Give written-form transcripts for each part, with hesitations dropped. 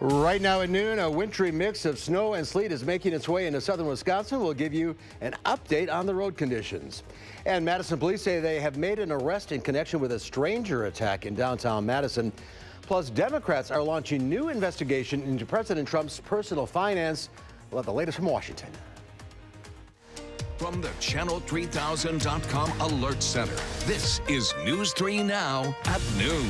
Right now at noon, a wintry mix of snow and sleet is making its way into southern Wisconsin. We'll give you an update on the road conditions. And Madison police say they have made an arrest in connection with a stranger attack in downtown Madison. Plus, Democrats are launching new investigation into President Trump's personal finance. We'll have the latest from Washington. From the Channel3000.com Alert Center, this is News 3 Now at noon.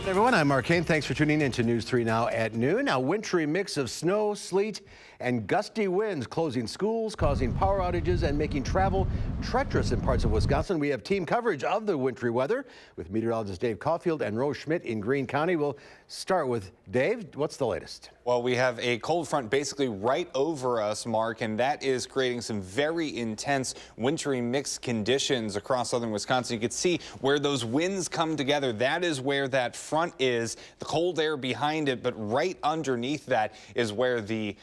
Hey everyone, I'm Mark Kane. Thanks for tuning in to News 3 Now at noon. A wintry mix of snow, sleet, and gusty winds closing schools, causing power outages, and making travel treacherous in parts of Wisconsin. We have team coverage of the wintry weather with meteorologist Dave Caulfield and Rose Schmidt in Greene County. We'll start with Dave. What's the latest? Well, we have a cold front basically right over us, Mark, and that is creating some very intense wintry mixed conditions across southern Wisconsin. You can see where those winds come together. That is where that front is, the cold air behind it, but right underneath that is where the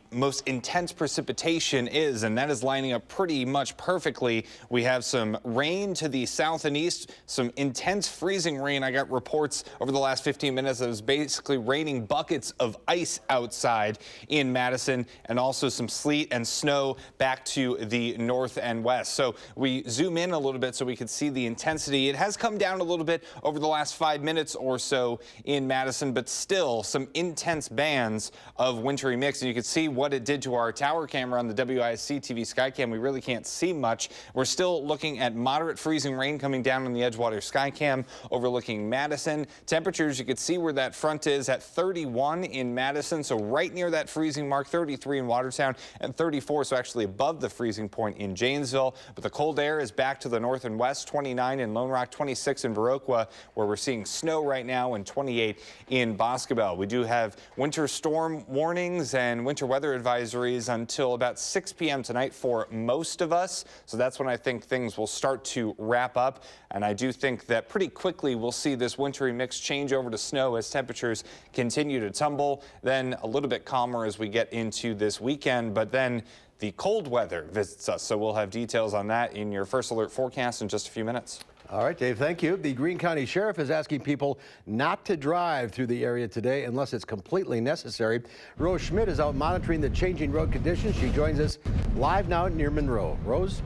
most intense precipitation is, and that is lining up pretty much perfectly. We have some rain to the south and east, some intense freezing rain. I got reports over the last 15 minutes that it was basically raining buckets of ice outside in Madison, and also some sleet and snow back to the north and west. So we zoom in a little bit so we can see the intensity. It has come down a little bit over the last 5 minutes or so in Madison, but still some intense bands of wintry mix. And you can see what it did to our tower camera on the WISC-TV Skycam. We really can't see much. We're still looking at moderate freezing rain coming down on the Edgewater Skycam overlooking Madison. Temperatures, you can see where that front is at 31 in Madison, so right near that freezing mark, 33 in Watertown, and 34, so actually above the freezing point in Janesville. But the cold air is back to the north and west, 29 in Lone Rock, 26 in Viroqua, where we're seeing snow right now, and 28 in Boscobel. We do have winter storm warnings and winter weather advisories until about 6 p.m. tonight for most of us. So that's when I think things will start to wrap up. And I do think that pretty quickly we'll see this wintry mix change over to snow as temperatures continue to tumble. Then a little bit calmer as we get into this weekend. But then the cold weather visits us. So we'll have details on that in your first alert forecast in just a few minutes. All right, Dave, thank you. The Greene County Sheriff is asking people not to drive through the area today unless it's completely necessary. Rose Schmidt is out monitoring the changing road conditions. She joins us live now near Monroe. Rose?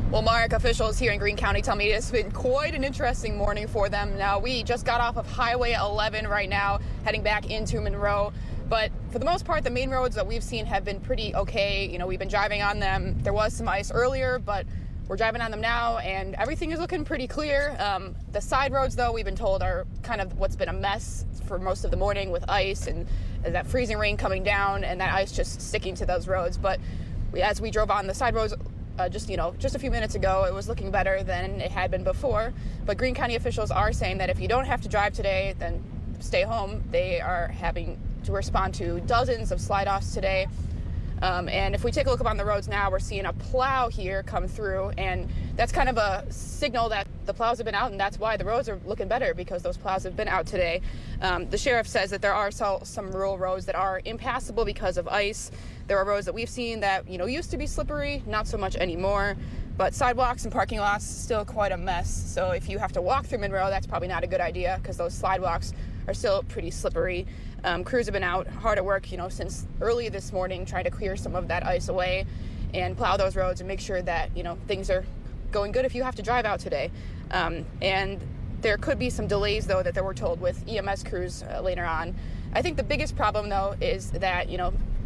Well, Mark, officials here in Greene County tell me it's been quite an interesting morning for them. Now, we just got off of Highway 11 right now, heading back into Monroe. But for the most part, the main roads that we've seen have been pretty okay. You know, we've been driving on them. There was some ice earlier, but we're driving on them now, and everything is looking pretty clear. The side roads, though, we've been told are kind of what's been a mess for most of the morning with ice and that freezing rain coming down and that ice just sticking to those roads. But as we drove on the side roads just a few minutes ago, it was looking better than it had been before. But Greene County officials are saying that if you don't have to drive today, then stay home. They are having to respond to dozens of slide-offs today. And if we take a look up on the roads now, we're seeing a plow here come through, and that's kind of a signal that the plows have been out, and that's why the roads are looking better, because those plows have been out today. The sheriff says that there are some rural roads that are impassable because of ice. There are roads that we've seen that, used to be slippery, not so much anymore. But sidewalks and parking lots, still quite a mess. So if you have to walk through Monroe, that's probably not a good idea, because those sidewalks are still pretty slippery. Crews have been out hard at work, since early this morning, trying to clear some of that ice away and plow those roads and make sure that, things are going good if you have to drive out today. And there could be some delays, though, that they were told with EMS crews later on. I think the biggest problem, though, is that,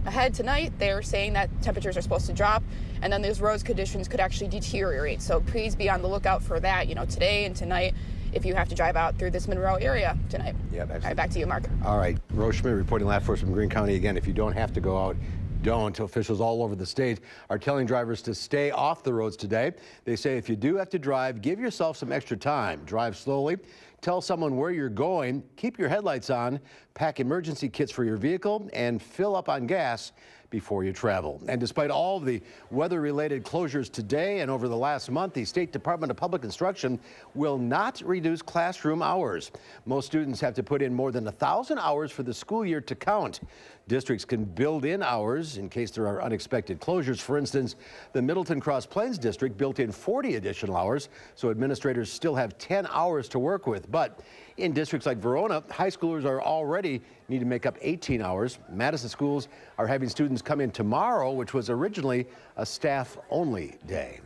ahead tonight, they're saying that temperatures are supposed to drop, and then those road conditions could actually deteriorate. So please be on the lookout for that, today and tonight, if you have to drive out through this Monroe area tonight. Yeah, absolutely. All right, back to you, Mark. All right, Rose Schmidt reporting live for us from Greene County. Again, if you don't have to go out, don't. Officials all over the state are telling drivers to stay off the roads today. They say if you do have to drive, give yourself some extra time. Drive slowly. Tell someone where you're going. Keep your headlights on. Pack emergency kits for your vehicle and fill up on gas before you travel. And despite all of the weather-related closures today and over the last month, the State Department of Public Instruction will not reduce classroom hours. Most students have to put in more than 1,000 hours for the school year to count. Districts can build in hours in case there are unexpected closures. For instance, the Middleton Cross Plains district built in 40 additional hours, so administrators still have 10 hours to work with. But in districts like Verona, high schoolers are already need to make up 18 hours. Madison schools are having students come in tomorrow, which was originally a staff-only day.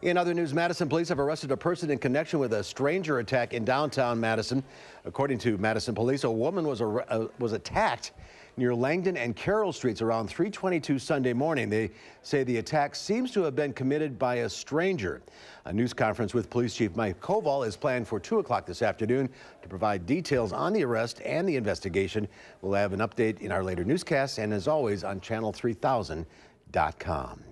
In other news, Madison police have arrested a person in connection with a stranger attack in downtown Madison. According to Madison police, a woman was attacked near Langdon and Carroll Streets around 3:22 Sunday morning. They say the attack seems to have been committed by a stranger. A news conference with Police Chief Mike Koval is planned for 2 o'clock this afternoon to provide details on the arrest and the investigation. We'll have an update in our later newscasts and, as always, on channel3000.com.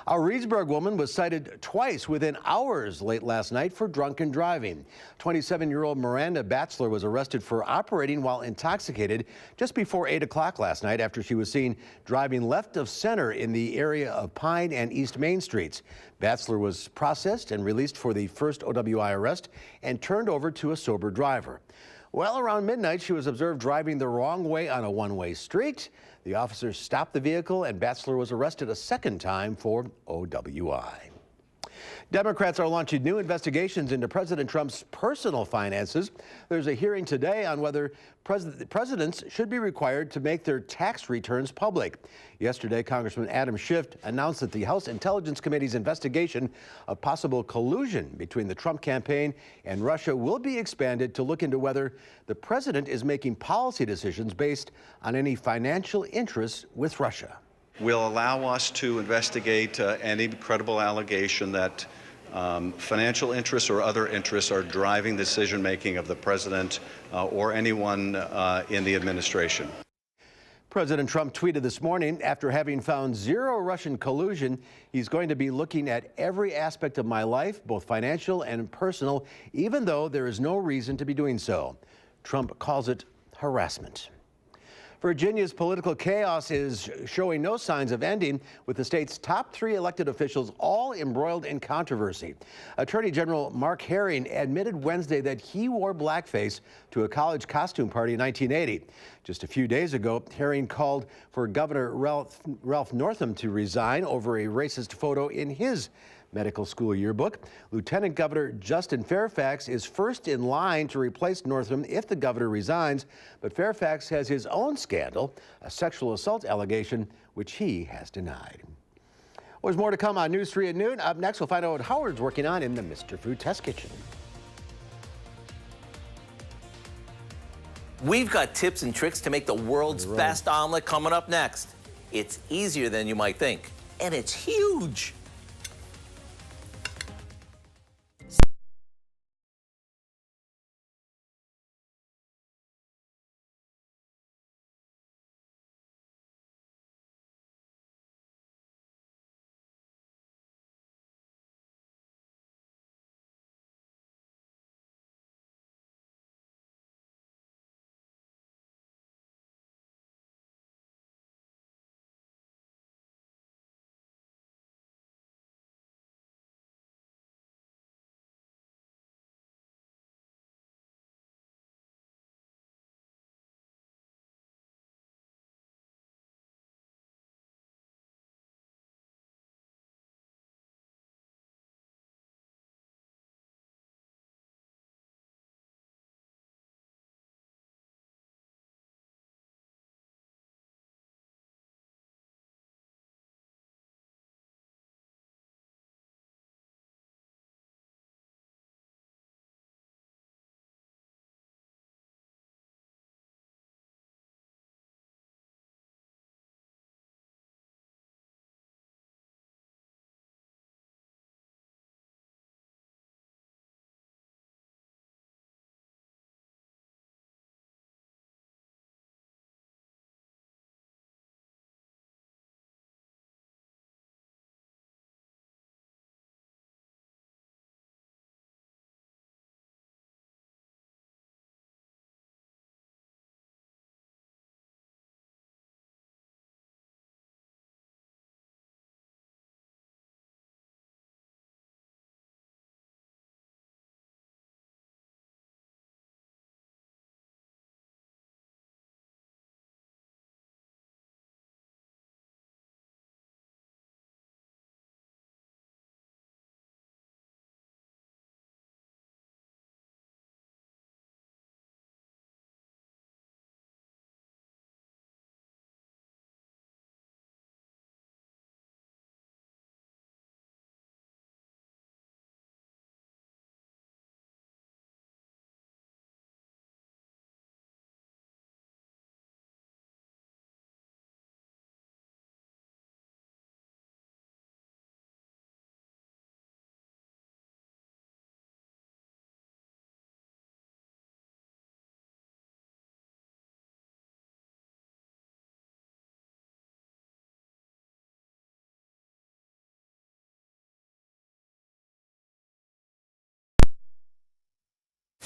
A Reedsburg woman was cited twice within hours late last night for drunken driving. 27-year-old Miranda Batzler was arrested for operating while intoxicated just before 8 o'clock last night after she was seen driving left of center in the area of Pine and East Main Streets. Batzler was processed and released for the first OWI arrest and turned over to a sober driver. Well, around midnight, she was observed driving the wrong way on a one-way street. The officers stopped the vehicle, and Batzler was arrested a second time for OWI. Democrats are launching new investigations into President Trump's personal finances. There's a hearing today on whether presidents should be required to make their tax returns public. Yesterday, Congressman Adam Schiff announced that the House Intelligence Committee's investigation of possible collusion between the Trump campaign and Russia will be expanded to look into whether the president is making policy decisions based on any financial interests with Russia. Will allow us to investigate any credible allegation that financial interests or other interests are driving decision-making of the president or anyone in the administration. President Trump tweeted this morning, after having found zero Russian collusion, he's going to be looking at every aspect of my life, both financial and personal, even though there is no reason to be doing so. Trump calls it harassment. Virginia's political chaos is showing no signs of ending, with the state's top 3 elected officials all embroiled in controversy. Attorney General Mark Herring admitted Wednesday that he wore blackface to a college costume party in 1980. Just a few days ago, Herring called for Governor Ralph Northam to resign over a racist photo in his medical school yearbook. Lieutenant Governor Justin Fairfax is first in line to replace Northam if the governor resigns, but Fairfax has his own scandal, a sexual assault allegation, which he has denied. Well, there's more to come on News 3 at noon. Up next, we'll find out what Howard's working on in the Mr. Food Test Kitchen. We've got tips and tricks to make the world's best omelet coming up next. It's easier than you might think, and it's huge.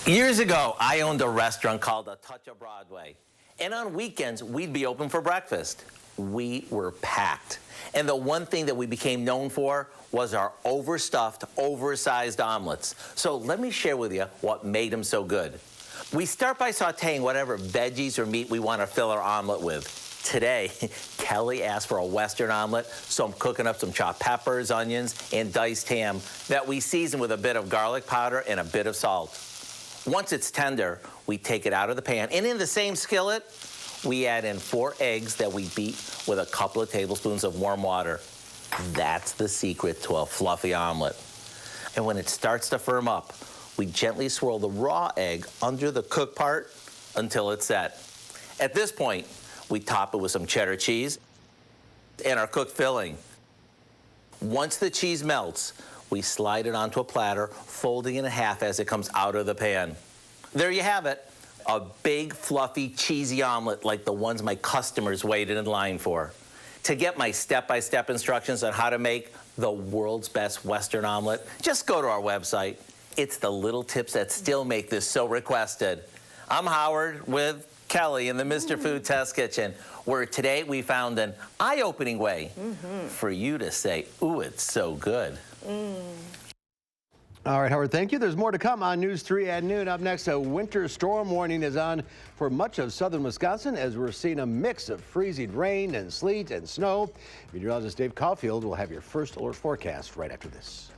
Years ago, I owned a restaurant called A Touch of Broadway. And on weekends, we'd be open for breakfast. We were packed. And the one thing that we became known for was our overstuffed, oversized omelets. So let me share with you what made them so good. We start by sauteing whatever veggies or meat we want to fill our omelet with. Today, Kelly asked for a Western omelet, so I'm cooking up some chopped peppers, onions, and diced ham that we season with a bit of garlic powder and a bit of salt. Once it's tender, we take it out of the pan, and in the same skillet, we add in 4 eggs that we beat with a couple of tablespoons of warm water. That's the secret to a fluffy omelet. And when it starts to firm up, we gently swirl the raw egg under the cooked part until it's set. At this point, we top it with some cheddar cheese and our cooked filling. Once the cheese melts, we slide it onto a platter, folding it in half as it comes out of the pan. There you have it, a big, fluffy, cheesy omelet like the ones my customers waited in line for. To get my step-by-step instructions on how to make the world's best Western omelet, just go to our website. It's the little tips that still make this so requested. I'm Howard with Kelly in the Mr. Food Test Kitchen, where today we found an eye-opening way for you to say, ooh, it's so good. All right, Howard, thank you. There's more to come on News 3 at noon. Up next, a winter storm warning is on for much of southern Wisconsin as we're seeing a mix of freezing rain and sleet and snow. Meteorologist Dave Caulfield will have your first alert forecast right after this.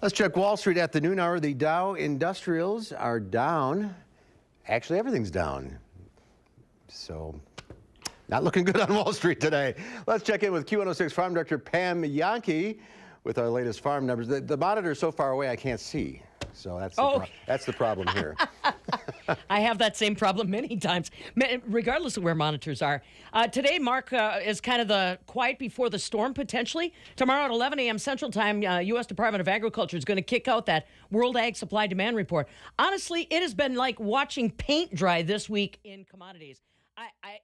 Let's check Wall Street at the noon hour. The Dow Industrials are down. Actually, everything's down. So, not looking good on Wall Street today. Let's check in with Q106 Farm Director Pam Yankee with our latest farm numbers. The monitor is so far away I can't see. So that's the problem here. I have that same problem many times, regardless of where monitors are. Today, Mark, is kind of the quiet before the storm, potentially. Tomorrow at 11 a.m. Central Time, U.S. Department of Agriculture is going to kick out that World Ag Supply Demand Report. Honestly, it has been like watching paint dry this week in commodities. I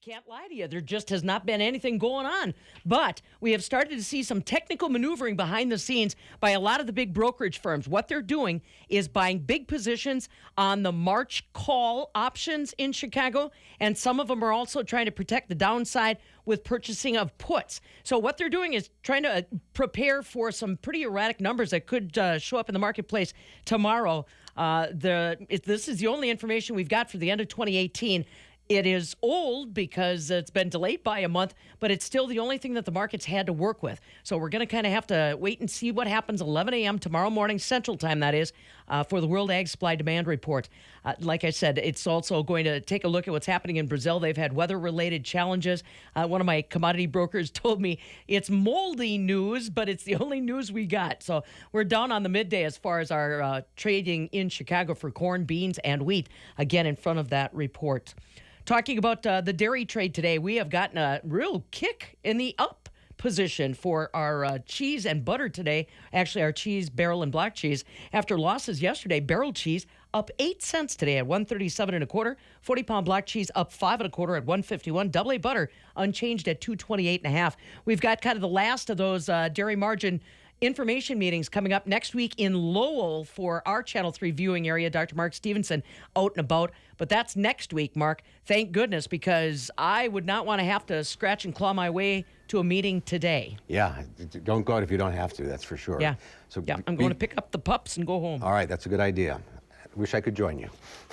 can't lie to you. There just has not been anything going on. But we have started to see some technical maneuvering behind the scenes by a lot of the big brokerage firms. What they're doing is buying big positions on the March call options in Chicago, and some of them are also trying to protect the downside with purchasing of puts. So what they're doing is trying to prepare for some pretty erratic numbers that could show up in the marketplace tomorrow. This is the only information we've got for the end of 2018. It is old because it's been delayed by a month, but it's still the only thing that the market's had to work with. So we're going to kind of have to wait and see what happens 11 a.m. tomorrow morning, Central Time, that is, for the World Ag Supply Demand Report. Like I said, it's also going to take a look at what's happening in Brazil. They've had weather-related challenges. One of my commodity brokers told me it's moldy news, but it's the only news we got. So we're down on the midday as far as our trading in Chicago for corn, beans, and wheat, again, in front of that report. Talking about the dairy trade today, we have gotten a real kick in the up position for our cheese and butter today. Actually, our cheese, barrel, and block cheese. After losses yesterday, barrel cheese up 8 cents today at $1.37 1/4. 40-pound block cheese up 5 1/4 at $1.51. Double A butter unchanged at $2.28 1/2. We've got kind of the last of those dairy margin information meetings coming up next week in Lowell for our Channel 3 viewing area. Dr. Mark Stevenson out and about. But that's next week, Mark. Thank goodness, because I would not want to have to scratch and claw my way to a meeting today. Yeah, don't go out if you don't have to, that's for sure. Yeah, I'm going to pick up the pups and go home. All right, that's a good idea. Wish I could join you.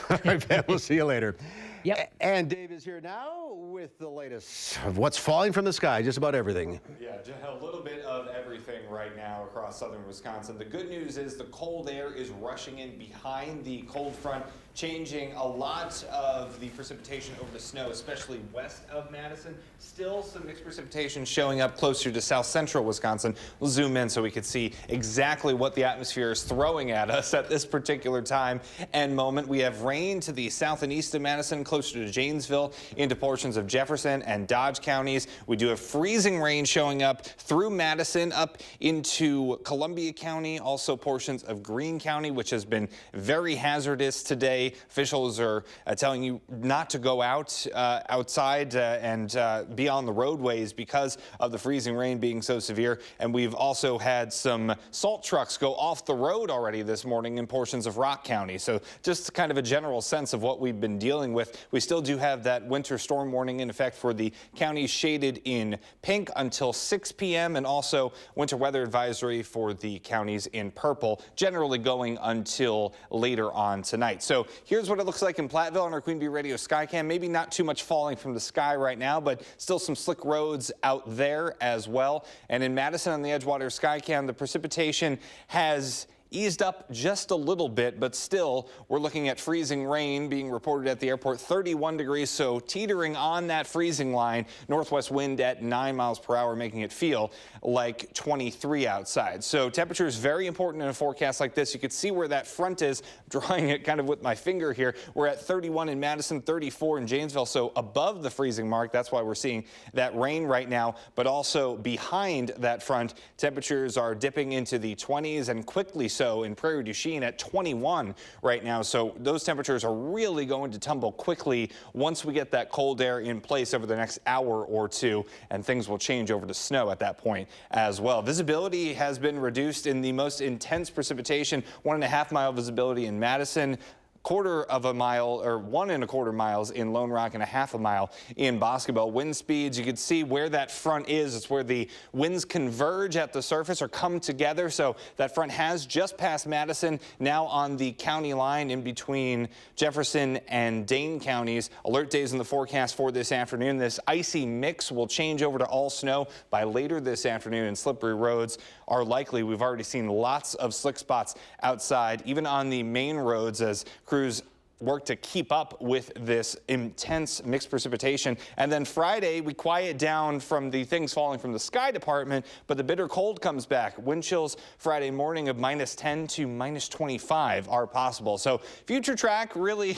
All right, Pat, we'll see you later. Yep. And Dave is here now with the latest of what's falling from the sky, just about everything. Yeah, just a little bit of everything right now across southern Wisconsin. The good news is the cold air is rushing in behind the cold front, changing a lot of the precipitation over the snow, especially west of Madison. Still some mixed precipitation showing up closer to south central Wisconsin. We'll zoom in so we can see exactly what the atmosphere is throwing at us at this particular time and moment. We have rain to the south and east of Madison, closer to Janesville, into portions of Jefferson and Dodge counties. We do have freezing rain showing up through Madison up into Columbia County, also portions of Greene County, which has been very hazardous today. Officials are telling you not to go outside and be on the roadways because of the freezing rain being so severe. And we've also had some salt trucks go off the road already this morning in portions of Rock County. So just kind of a general sense of what we've been dealing with. We still do have that winter storm warning in effect for the counties shaded in pink until 6 p.m. and also winter weather advisory for the counties in purple, generally going until later on tonight. So here's what it looks like in Platteville on our Queen Bee Radio Skycam. Maybe not too much falling from the sky right now, but still some slick roads out there as well. And in Madison on the Edgewater Skycam, the precipitation has eased up just a little bit, but still we're looking at freezing rain being reported at the airport, 31 degrees, so teetering on that freezing line. Northwest wind at 9 miles per hour, making it feel like 23 outside. So temperature is very important in a forecast like this. You can see where that front is, drawing it kind of with my finger here. We're at 31 in Madison, 34 in Janesville, so above the freezing mark. That's why we're seeing that rain right now, but also behind that front, temperatures are dipping into the 20s and quickly so in Prairie du Chien at 21 right now. So those temperatures are really going to tumble quickly once we get that cold air in place over the next hour or two, and things will change over to snow at that point as well. Visibility has been reduced in the most intense precipitation, 1.5 mile visibility in Madison, 1/4 mile or 1 1/4 miles in Lone Rock and 1/2 mile in Boscobel. Wind speeds, you can see where that front is. It's where the winds converge at the surface or come together. So that front has just passed Madison, now on the county line in between Jefferson and Dane counties. Alert days in the forecast for this afternoon. This icy mix will change over to all snow by later this afternoon, and slippery roads are likely. We've already seen lots of slick spots outside, even on the main roads, as crews work to keep up with this intense mixed precipitation. And then Friday, we quiet down from the things falling from the sky department, but the bitter cold comes back. Wind chills Friday morning of -10 to -25 are possible. So future track, really,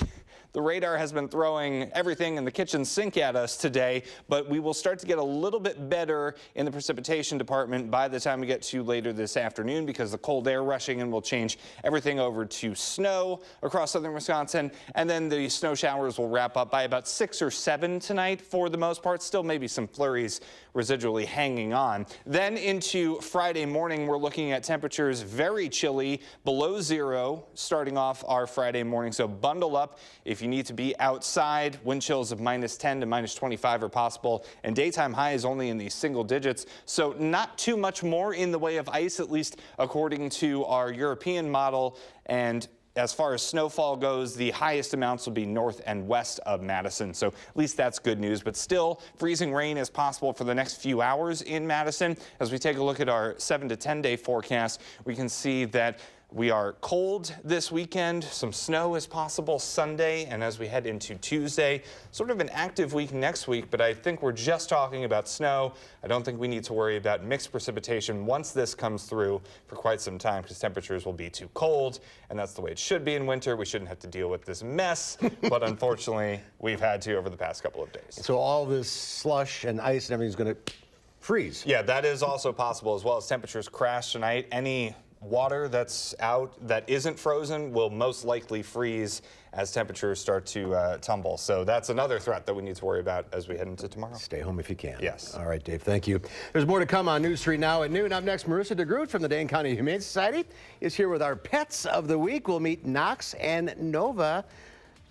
the radar has been throwing everything in the kitchen sink at us today, but we will start to get a little bit better in the precipitation department by the time we get to later this afternoon, because the cold air rushing in will change everything over to snow across southern Wisconsin, and then the snow showers will wrap up by about 6 or 7 tonight for the most part. Still maybe some flurries residually hanging on. Then into Friday morning, we're looking at temperatures very chilly, below 0 starting off our Friday morning. So bundle up if you need to be outside. Wind chills of -10 to -25 are possible, and daytime highs only in the single digits. So not too much more in the way of ice, at least according to our European model. And as far as snowfall goes, the highest amounts will be north and west of Madison. So at least that's good news. But still, freezing rain is possible for the next few hours in Madison. As we take a look at our 7 to 10 day forecast, we can see that we are cold this weekend. Some snow is possible Sunday, and as we head into Tuesday, sort of an active week next week, but I think we're just talking about snow. I don't think we need to worry about mixed precipitation once this comes through for quite some time, because temperatures will be too cold, and that's the way it should be in winter. We shouldn't have to deal with this mess, but unfortunately, we've had to over the past couple of days. So all this slush and ice and everything's going to freeze. Yeah, that is also possible, as well as temperatures crash tonight. Any water that's out that isn't frozen will most likely freeze as temperatures start to tumble. So that's another threat that we need to worry about as we head into tomorrow. Stay home if you can. Yes. All right, Dave, thank you. There's more to come on News 3 Now at noon. Up next, Marissa DeGroot from the Dane County Humane Society is here with our pets of the week. We'll meet Knox and Nova,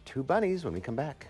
2 bunnies, when we come back.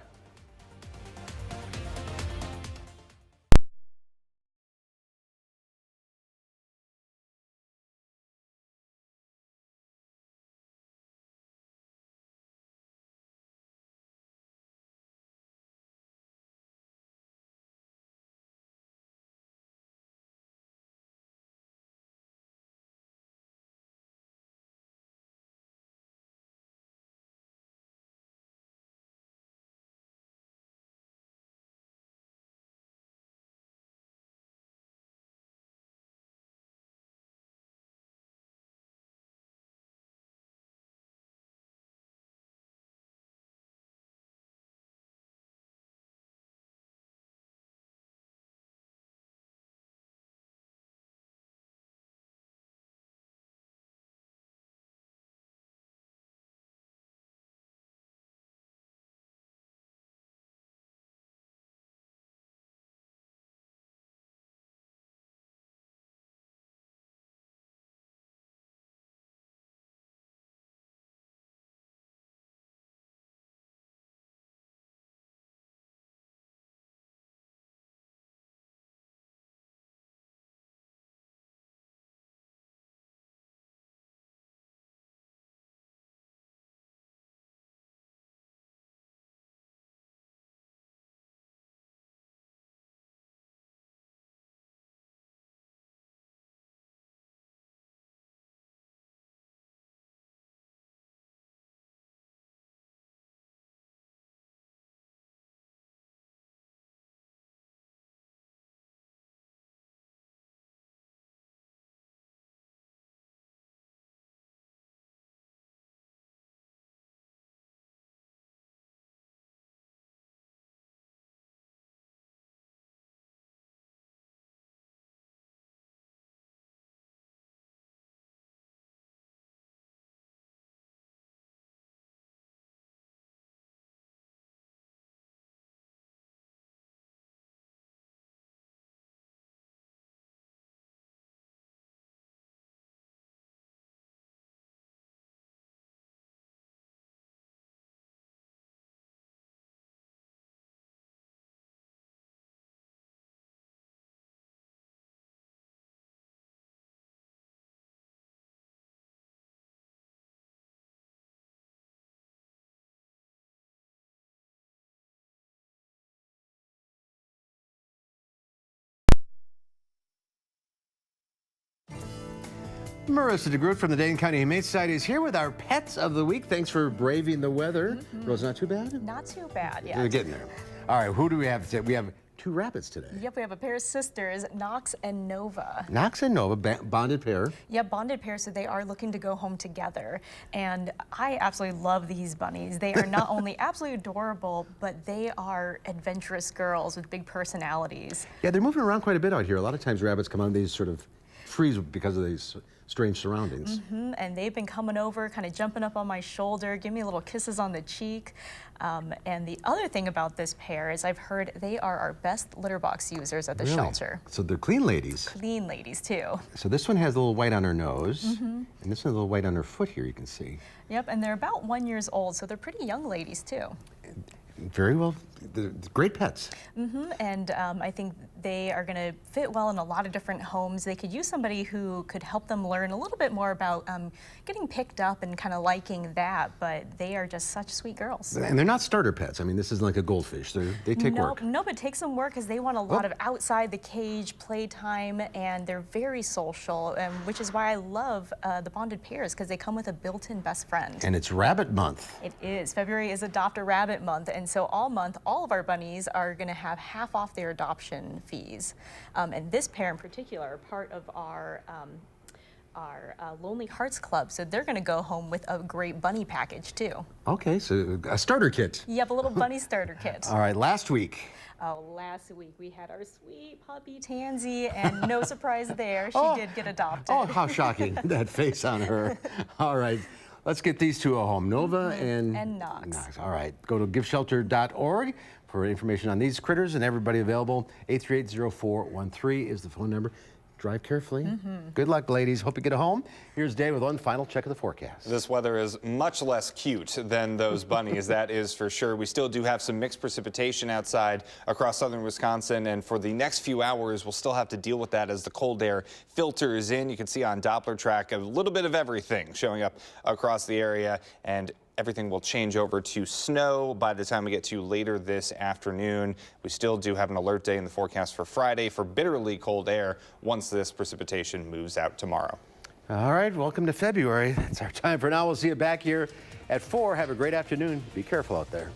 Marissa DeGroot from the Dane County Humane Society is here with our pets of the week. Thanks for braving the weather. Rose, not too bad? Not too bad, yeah. We're getting there. All right, who do we have today? We have 2 rabbits today. Yep, we have a pair of sisters, Knox and Nova. Knox and Nova, bonded pair. Yeah, bonded pair, so they are looking to go home together. And I absolutely love these bunnies. They are not only absolutely adorable, but they are adventurous girls with big personalities. Yeah, they're moving around quite a bit out here. A lot of times rabbits come on these sort of freeze because of these strange surroundings. And they've been coming over, kind of jumping up on my shoulder, giving me little kisses on the cheek. And the other thing about this pair is I've heard they are our best litter box users at the shelter. So they're clean ladies. Clean ladies, too. So this one has a little white on her nose, and this one has a little white on her foot here, you can see. Yep, and they're about 1 year old, so they're pretty young ladies, too. Very well, they're great pets. And I think they are going to fit well in a lot of different homes. They could use somebody who could help them learn a little bit more about getting picked up and kind of liking that, but they are just such sweet girls. And they're not starter pets. I mean, this isn't like a goldfish. They take work. No, but it takes some work because they want a lot of outside the cage playtime, and they're very social, which is why I love the bonded pairs, because they come with a built-in best friend. And it's Rabbit Month. It is. February is Adopt a Rabbit Month, and so all month, all of our bunnies are going to have half off their adoption fees. And this pair in particular are part of our Lonely Hearts Club, so they're going to go home with a great bunny package, too. Okay, so a starter kit. Yep, a little bunny starter kit. All right, last week. Oh, last week we had our sweet puppy Tansy, and no surprise there, she did get adopted. Oh, how shocking, that face on her. All right, let's get these 2 at home, Nova and Knox. All right, go to giveshelter.org for information on these critters and everybody available. 838-0413 is the phone number. Drive carefully. Good luck, ladies. Hope you get home. Here's Dave with one final check of the forecast. This weather is much less cute than those bunnies, that is for sure. We still do have some mixed precipitation outside across southern Wisconsin, and for the next few hours, we'll still have to deal with that as the cold air filters in. You can see on Doppler track a little bit of everything showing up across the area, and everything will change over to snow by the time we get to later this afternoon. We still do have an alert day in the forecast for Friday for bitterly cold air once this precipitation moves out tomorrow. All right, welcome to February. That's our time for now. We'll see you back here at 4. Have a great afternoon. Be careful out there.